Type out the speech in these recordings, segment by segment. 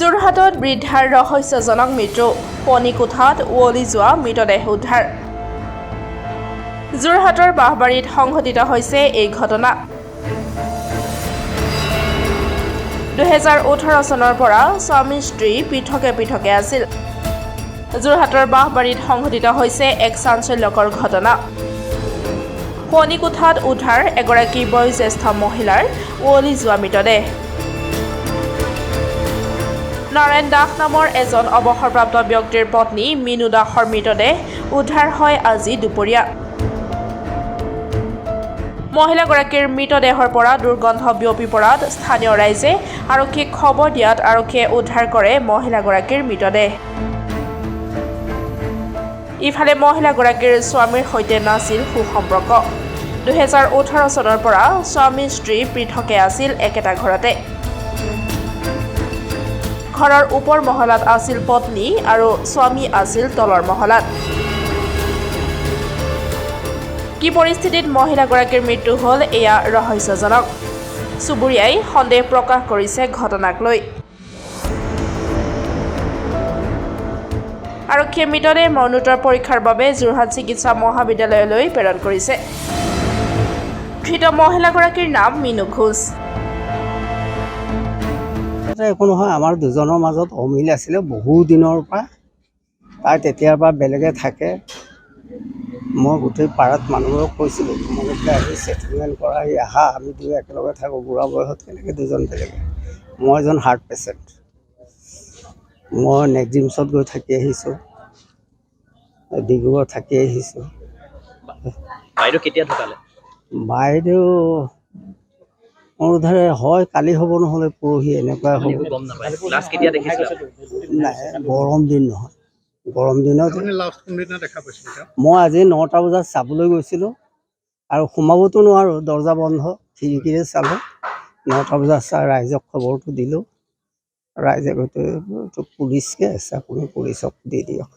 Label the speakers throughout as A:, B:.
A: যোৰহাটত বৃদ্ধাৰ ৰহস্যজনক মৃত্যু, পণিকোঠাত উৱলি যোৱা মৃতদেহ উদ্ধাৰ। যোৰহাটৰ বাঁহবাৰীত সংঘটিত হৈছে এই ঘটনা। 2018 চনৰ পৰা স্বামী স্ত্ৰী পৃথকে পৃথকে আছিল। যোৰহাটৰ বাঁহবাৰীত সংঘটিত হৈছে এক চাঞ্চল্যকৰ ঘটনা। পণিকোঠাত উদ্ধাৰ এগৰাকী বয়োজ্যেষ্ঠ মহিলাৰ উৱলি যোৱা মৃতদেহ। নাৰায়ণ দাস নামৰ এজন অৱসৰপ্ৰাপ্ত ব্যক্তিৰ পত্নী মিনু দাসৰ মৃতদেহ উদ্ধাৰ হয় আজি দুপৰীয়া। মহিলাগৰাকীৰ মৃতদেহৰ পৰা দুৰ্গন্ধ বিয়পি পৰাত স্থানীয় ৰাইজে আৰক্ষীক খবৰ দিয়াত আৰক্ষীয়ে উদ্ধাৰ কৰে মহিলাগৰাকীৰ মৃতদেহ। ইফালে মহিলাগৰাকীৰ স্বামীৰ সৈতে নাছিল সুসম্পৰ্ক। 2018 চনৰ পৰা স্বামী স্ত্ৰী পৃথকে আছিল একেটা ঘৰতে। ঘৰৰ ওপৰ মহলাত আছিল পত্নী আৰু স্বামী আছিল তলৰ মহলাত। কি পৰিস্থিতিত মহিলাগৰাকীৰ মৃত্যু হ'ল এয়া ৰহস্যজনক। চুবুৰীয়াই সন্দেহ প্ৰকাশ কৰিছে ঘটনাক লৈ। আৰক্ষীয়ে মৃতদেহ মৰণোত্তৰ পৰীক্ষাৰ বাবে যোৰহাট চিকিৎসা মহাবিদ্যালয়লৈ প্ৰেৰণ কৰিছে। ধৃত মহিলাগৰাকীৰ নাম মিনু ঘোষ।
B: একো নহয়, আমাৰ দুজনৰ মাজত অমিল আছিলে বহু দিনৰ পৰা। তাই তেতিয়াৰ পৰা বেলেগে থাকে। মই গোটেই পাৰাত মানুহবোৰক কৈছিলোঁ, তোমালোকে আহি ছেটেলমেণ্ট কৰা, আহি আহা, আমি দুয়ো একেলগে থাকোঁ। বুঢ়া বয়সত কেনেকৈ দুজন বেলেগে। মই এজন হাৰ্ট পেচেণ্ট। মই নেগজিমছত গৈ থাকি আহিছোঁ, ডিব্ৰুগড় থাকি আহিছোঁ।
C: বাইদেউ কেতিয়া ঢুকালে?
B: বাইদেউ মোৰ বোধহয় হয় কালি হ'ব, নহ'লে পৰহি এনেকুৱা হ'ব।
C: গম নাপায়। লাষ্ট কেতিয়া দেখিছিলে?
B: নাই, গৰম দিন নহয়, গৰম দিনত মই আজি 9টা বজাত চাবলৈ গৈছিলোঁ আৰু সোমাবতো নোৱাৰোঁ, দৰ্জা বন্ধ, খিৰিকীৰে চালোঁ। 9টা বজাত চাই ৰাইজক খবৰটো দিলোঁ। ৰাইজে গৈতো পুলিচকে আছে, আপুনি পুলিচক দি দিয়ক।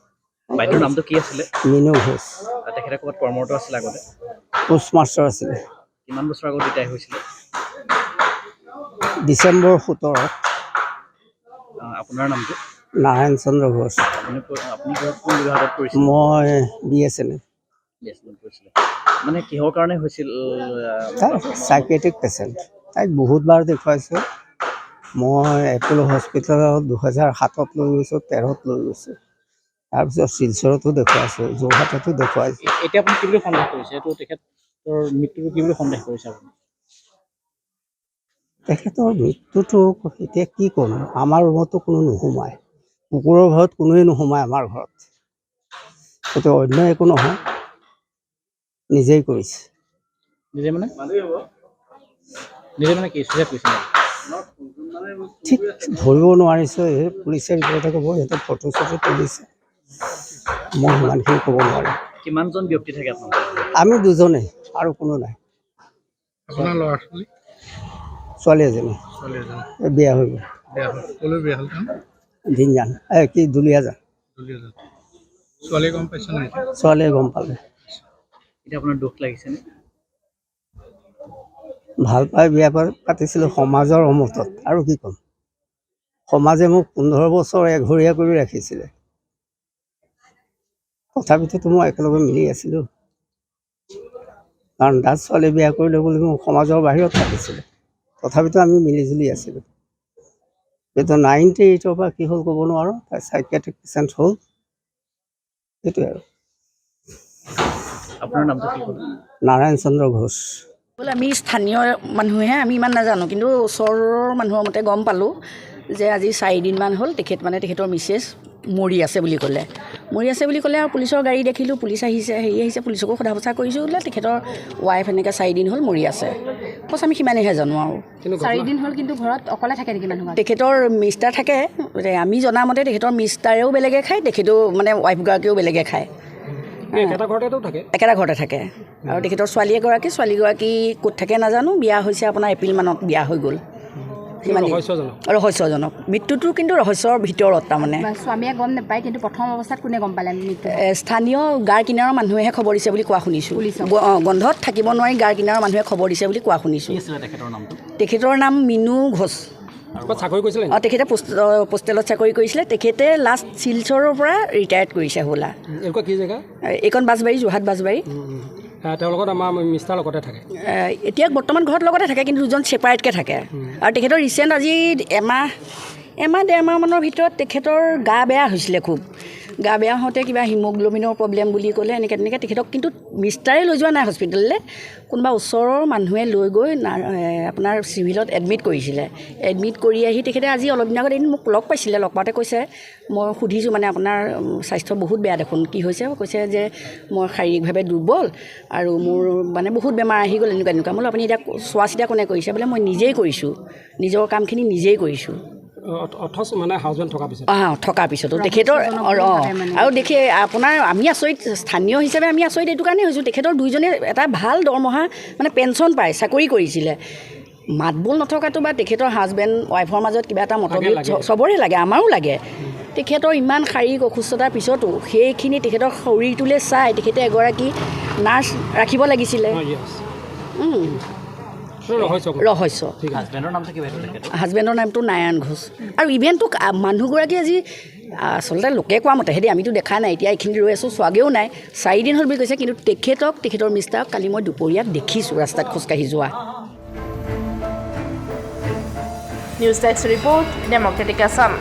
C: বাইদেউৰ নামটো কি আছিলে?
B: মিনু ঘোষ।
C: তেখেতে ক'ৰবাত কৰ্মৰত আছিলে আগতে?
B: পোষ্ট মাষ্টাৰ আছিলে।
C: কিমান বছৰ আগত ৰিটায়াৰ হৈছিলে?
B: ডিচেম্বৰ 17।
C: আপোনাৰ নামটো?
B: নাৰায়ণ চন্দ্ৰ ঘোষ।
C: আপুনি কোন বিভাগত কৰিছিলে?
B: মই BSNL।
C: কৰিছিলে মানে কিহৰ কাৰণে হৈছিল?
B: তাই চাইকেট্ৰিক পেচেণ্ট। তাইক বহুতবাৰ দেখুৱাইছোঁ। মই এপ'ল' হস্পিটেলত 2007 লৈ গৈছোঁ, 13 লৈ গৈছোঁ। তাৰপিছত শিলচৰতো দেখুৱাইছোঁ, যোৰহাটতো দেখুৱাইছোঁ।
C: এতিয়া আপুনি কি বুলি সন্দেহ কৰিছে? এইটো তেখেতৰ মৃত্যুটো কি বুলি সন্দেহ কৰিছে আপুনি?
B: তেখেতৰ মৃত্যুটো এতিয়া কি ক'ম, আমাৰ ৰুমতো কোনো নোসোমায়, কুকুৰৰ ঘৰত কোনোৱে নোসোমায় আমাৰ ঘৰত। সেইটো অন্য একো নহয়, নিজেই কৰিছে।
C: নিজে মানে কি চুইচাইড কৰিছে?
B: ঠিক ধৰিব নোৱাৰিছোঁ। এই পুলিচে ৰিপৰ্টে ক'ব, সিহঁতে ফটো চটো তুলিছে, মই সিমানখিনি ক'ব নোৱাৰিম।
C: কিমানজন ব্যক্তি থাকে আপোনালোকৰ?
B: আমি দুজনেই, আৰু কোনো নাই।
D: আপোনাৰ ল'ৰা ছোৱালী?
B: ছোৱালী এজনী বিয়া হৈ গ'ল।
D: ক'লৈ বিয়া হ'ল?
B: দিনজান কি দুলীয়াজান।
D: ছোৱালীয়ে গম পাইছে নাই?
B: ছোৱালীয়ে গম পালে।
C: এতিয়া আপোনাৰ দুখ লাগিছেনে?
B: ভাল পাই বিয়া পাতিছিলোঁ সমাজৰ অমতত, আৰু কি ক'ম। সমাজে মোক 15 বছৰ এঘৰীয়া কৰি ৰাখিছিলে, তথাপিতো মই একেলগে মিলি আছিলোঁ। কাৰণ দাস ছোৱালী বিয়া কৰিলে বুলি মোক সমাজৰ বাহিৰত পাতিছিলে, তথাপিতো আমি মিলিজুলি আছিলোঁ। কিন্তু 98ৰ পৰা কি হ'ল ক'ব নোৱাৰোঁ। তাই চাইকেট্ৰিক পেচেণ্ট হ'ল, সেইটোৱে আৰু।
C: আপোনাৰ নামটো কি ক'লে?
B: নাৰায়ণ চন্দ্ৰ ঘোষ।
E: আমি স্থানীয় মানুহে, আমি ইমান নাজানো, কিন্তু ওচৰৰ মানুহৰ মতে গম পালোঁ যে আজি 4 দিনমান হ'ল তেখেতৰ মিছেছ মৰি আছে বুলি ক'লে। আৰু পুলিচৰ গাড়ী দেখিলোঁ, পুলিচ আহিছে, পুলিচকো সোধা পোছা কৰিছোঁ বোলে তেখেতৰ ৱাইফ এনেকৈ 4 দিন হ'ল মৰি আছে। বছ আমি সিমানেহে জানো আৰু।
F: 4 দিন হ'ল, কিন্তু ঘৰত অকলে থাকে নেকি মানুহ?
E: তেখেতৰ মিষ্টাৰ থাকে, আমি জনামতে তেখেতৰ মিষ্টাৰেও বেলেগে খায়, তেখেতেও মানে ৱাইফগৰাকীও বেলেগে খায়। একেটা ঘৰতে থাকে। আৰু তেখেতৰ ছোৱালীগৰাকী ক'ত থাকে নাজানো, বিয়া হৈছে আপোনাৰ এপ্ৰিল মানত বিয়া হৈ গ'ল। ৰহস্যজনক মৃত্যুটো, কিন্তু ৰহস্যৰ ভিতৰত। তাৰমানে
F: স্বামীয়ে গম নাপায়, কিন্তু প্ৰথম অৱস্থাত কোনে গম পালে মৃত্যু?
E: স্থানীয় গাৰ কিনাৰৰ মানুহেহে খবৰ দিছে বুলি কোৱা শুনিছোঁ। গন্ধত থাকিব নোৱাৰি গাৰ কিনাৰৰ মানুহে খবৰ দিছে বুলি কোৱা শুনিছোঁ।
C: তেখেতৰ নামটো?
E: তেখেতৰ নাম মিনু ঘোষ।
C: চাকৰি কৰিছিলে
E: অঁ তেখেতে পোষ্টেলত চাকৰি কৰিছিলে। তেখেতে লাষ্ট শিলচৰৰ পৰা ৰিটায়াৰ্ড কৰিছে হ'বলা।
C: এনেকুৱা কি জেগা?
E: এইখন বাছবাৰী, যোৰহাট বাছবাৰী।
C: তেওঁৰ লগত আমাৰ মিষ্টাৰ লগতে থাকে।
E: এতিয়া বৰ্তমান ঘৰত লগতে থাকে, কিন্তু দুজন ছেপাৰেটকৈ থাকে। আৰু তেখেতৰ ৰিচেণ্ট আজি ডেৰমাহমানৰ ভিতৰত তেখেতৰ গা বেয়া হৈছিলে খুব। গা বেয়া হওঁতে কিবা হিমোগ্ল'বিনৰ প্ৰব্লেম বুলি ক'লে, এনেকৈ তেখেতক কিন্তু মিষ্টাৰে লৈ যোৱা নাই হস্পিটেললৈ, কোনোবা ওচৰৰ মানুহে লৈ গৈ আপোনাৰ চিভিলত এডমিট কৰিছিলে। এডমিট কৰি আহি তেখেতে আজি অলপ দিনৰ আগত এদিন মোক লগ পাইছিলে। লগ পাওঁতে কৈছে, মই সুধিছোঁ মানে আপোনাৰ স্বাস্থ্য বহুত বেয়া দেখোন, কি হৈছে? কৈছে যে মই শাৰীৰিকভাৱে দুৰ্বল আৰু মোৰ মানে বহুত বেমাৰ আহি গ'ল, এনেকুৱা। মই বোলো আপুনি এতিয়া চোৱা চিতা কোনে কৰিছে? বোলে মই নিজেই কৰিছোঁ, নিজৰ কামখিনি নিজেই কৰিছোঁ।
C: অথচ মানে হাজবেণ্ড
E: থকাৰ পিছতো তেখেতৰ আৰু দেখি আপোনাৰ আমি আচৰিত, স্থানীয় হিচাপে আমি আচৰিত এইটো কাৰণেই হৈছোঁ, তেখেতৰ দুইজনে এটা ভাল দৰমহা মানে পেঞ্চন পায়, চাকৰি কৰিছিলে। মাতবোল নথকাটো বা তেখেতৰ হাজবেণ্ড ৱাইফৰ মাজত কিবা এটা মতভেদ চবৰে লাগে, আমাৰো লাগে। তেখেতৰ ইমান শাৰীৰিক অসুস্থতাৰ পিছতো সেইখিনি তেখেতৰ শৰীৰটোলৈ চাই তেখেতে এগৰাকী নাৰ্ছ ৰাখিব লাগিছিলে। ৰহস্য। হাজবেণ্ডৰ নামটো নাৰায়ণ ঘোষ। আৰু ইভেনটো মানুহগৰাকী আজি আচলতে লোকে কোৱা মতেহে দেই, আমিতো দেখা নাই, এতিয়া এইখিনি ৰৈ আছোঁ, চোৱাগৈও নাই, 4 দিন হ'ল বুলি কৈছে। কিন্তু তেখেতৰ মিষ্টাৰক কালি মই দুপৰীয়াত দেখিছোঁ ৰাস্তাত খোজকাঢ়ি যোৱা।
A: News desk report, Democratic Assam.